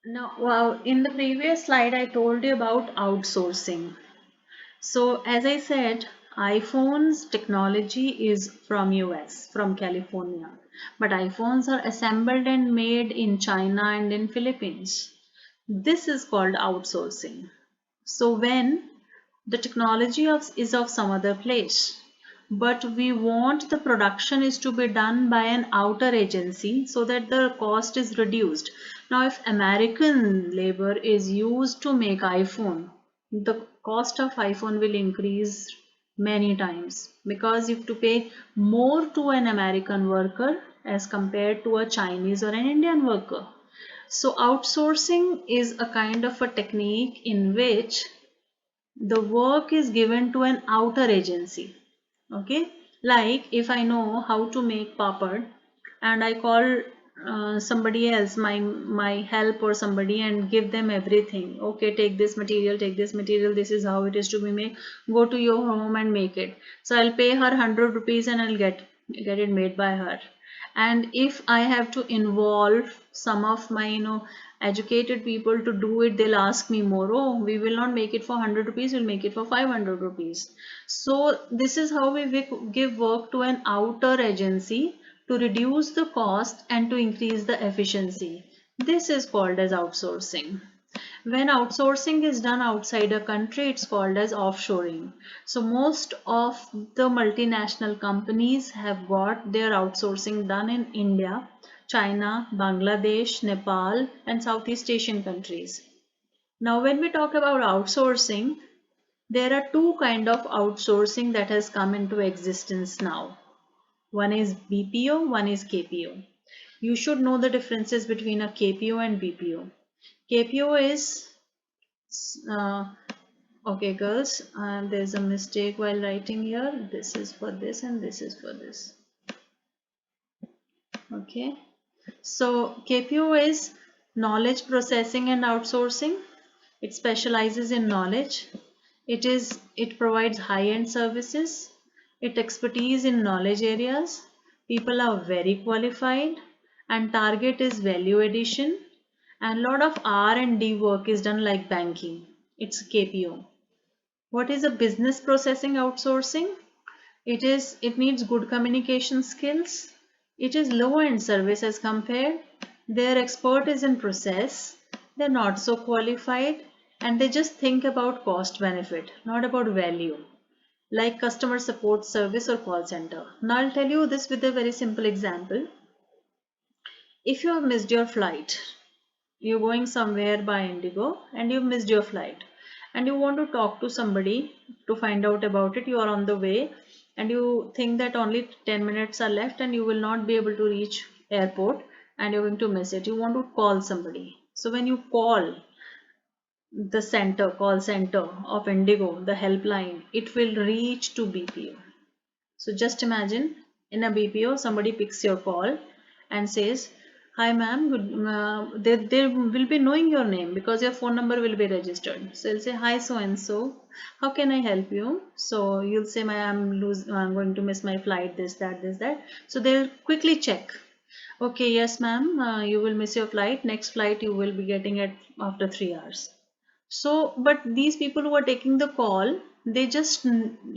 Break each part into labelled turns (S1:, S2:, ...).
S1: Now, wow, in the previous slide, I told you about outsourcing. So, as I said, iPhone's technology is from US, from California, but iPhones are assembled and made in China and in Philippines. This is called outsourcing. So, when the is of some other place, but we want the production is to be done by an outer agency so that the cost is reduced. Now if American labor is used to make iPhone, the cost of iPhone will increase many times because you have to pay more to an American worker as compared to a Chinese or an Indian worker. So outsourcing is a kind of a technique in which the work is given to an outer agency. Okay, like if I know how to make papad and I call somebody else, my help or somebody, and give them everything. Okay, take this material, take this material, this is how it is to be made, go to your home and make it. So I'll pay her 100 rupees and I'll get it made by her. And if I have to involve some of my educated people to do it, they'll ask me more. Oh, we will not make it for 100 rupees, we'll make it for 500 rupees. So this is how we give work to an outer agency to reduce the cost and to increase the efficiency. This is called as outsourcing. When outsourcing is done outside a country, it's called as offshoring. So most of the multinational companies have got their outsourcing done in India, China, Bangladesh, Nepal, and Southeast Asian countries. Now, when we talk about outsourcing, there are two kind of outsourcing that has come into existence now. One is BPO, one is KPO. You should know the differences between a KPO and BPO. KPO is uh, okay, girls, there's a mistake while writing here. This is for this and this is for this. Okay, so KPO is knowledge processing and outsourcing. It specializes in knowledge. It provides high-end services. It expertise in knowledge areas. People are very qualified, and target is value addition. And a lot of R&D work is done like banking. It's KPO. What is a business processing outsourcing? It needs good communication skills. It is low end service as compared. Their expert is in process. They're not so qualified and they just think about cost benefit, not about value, like customer support service or call center. Now I'll tell you this with a very simple example. If you have missed your flight, you're going somewhere by Indigo and you've missed your flight and you want to talk to somebody to find out about it. You are on the way and you think that only 10 minutes are left and you will not be able to reach airport and you're going to miss it. You want to call somebody. So when you call the call center of Indigo, the helpline, it will reach to BPO. So just imagine in a BPO, somebody picks your call and says, "Hi, ma'am. They will be knowing your name because your phone number will be registered." So you'll say, "Hi, so and so. How can I help you?" So you'll say, I'm going to miss my flight. This, that, this, that." So they'll quickly check. Okay, yes, ma'am. You will miss your flight. Next flight you will be getting it after 3 hours. So, but these people who are taking the call, they just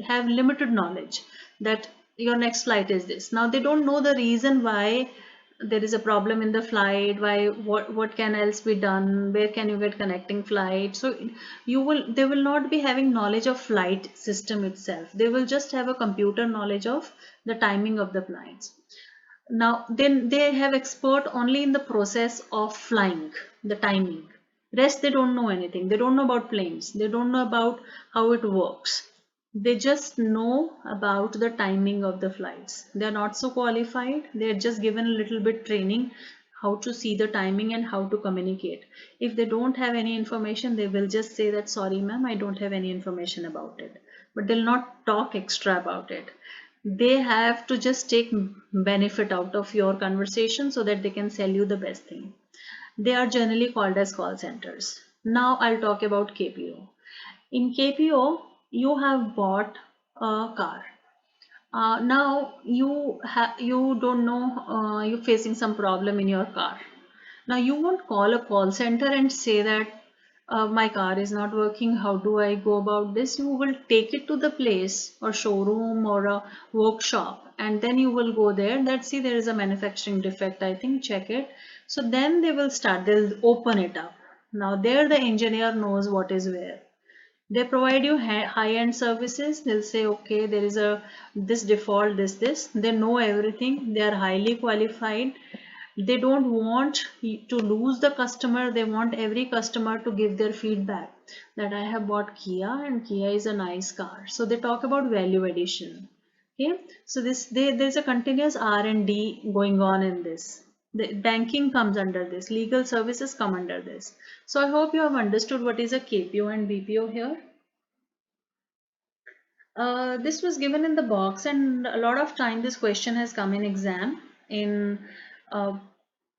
S1: have limited knowledge that your next flight is this. Now they don't know the reason why there is a problem in the flight, why what can else be done, where can you get connecting flight. So they will not be having knowledge of flight system itself. They will just have a computer knowledge of the timing of the flights. Now, then they have expert only in the process of flying, the timing. Rest they don't know anything. They don't know about planes. They don't know about how it works. They just know about the timing of the flights. They are not so qualified. They are just given a little bit training how to see the timing and how to communicate. If they don't have any information, they will just say that, "Sorry, ma'am, I don't have any information about it." But they'll not talk extra about it. They have to just take benefit out of your conversation so that they can sell you the best thing. They are generally called as call centers. Now I'll talk about KPO. In KPO, you have bought a car. Now you don't know, you're facing some problem in your car. Now you won't call a call center and say that my car is not working, how do I go about this? You will take it to the place or showroom or a workshop, and then you will go there that see there is a manufacturing defect, I think, check it. So then they will start, they'll open it up. Now there the engineer knows what is where. They provide you high-end services. They'll say, okay, there is a this default, this. They know everything. They are highly qualified. They don't want to lose the customer. They want every customer to give their feedback that I have bought Kia and Kia is a nice car. So they talk about value addition. Okay, so there's a continuous R&D going on in this. The banking comes under this, legal services come under this. So I hope you have understood what is a KPO and BPO here. This was given in the box, and a lot of time this question has come in exam in uh,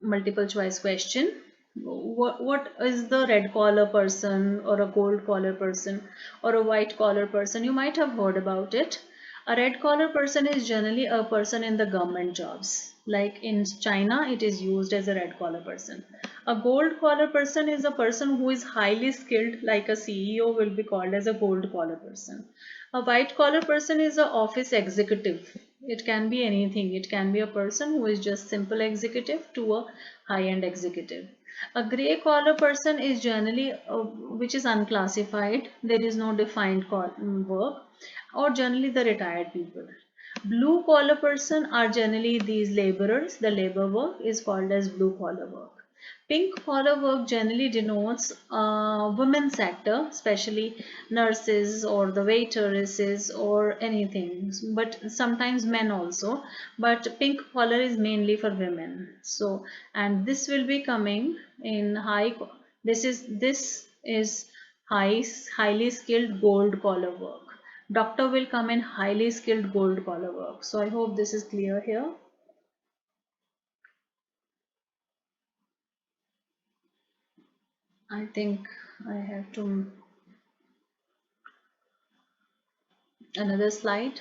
S1: multiple choice question. What is the red collar person or a gold collar person or a white collar person? You might have heard about it. A red collar person is generally a person in the government jobs. Like in China, it is used as a red collar person. A gold collar person is a person who is highly skilled, like a CEO will be called as a gold collar person. A white collar person is an office executive. It can be anything. It can be a person who is just simple executive to a high-end executive. A gray collar person is generally which is unclassified. There is no defined work, or generally the retired people. Blue collar person are generally these laborers. The labor work is called as blue collar work. Pink collar work generally denotes women's sector, especially nurses or the waitresses or anything, but sometimes men also. But pink collar is mainly for women. So, and this will be coming in high. This is highly skilled gold collar work. Doctor will come in highly skilled gold collar work. So I hope this is clear here. I think I have to another slide.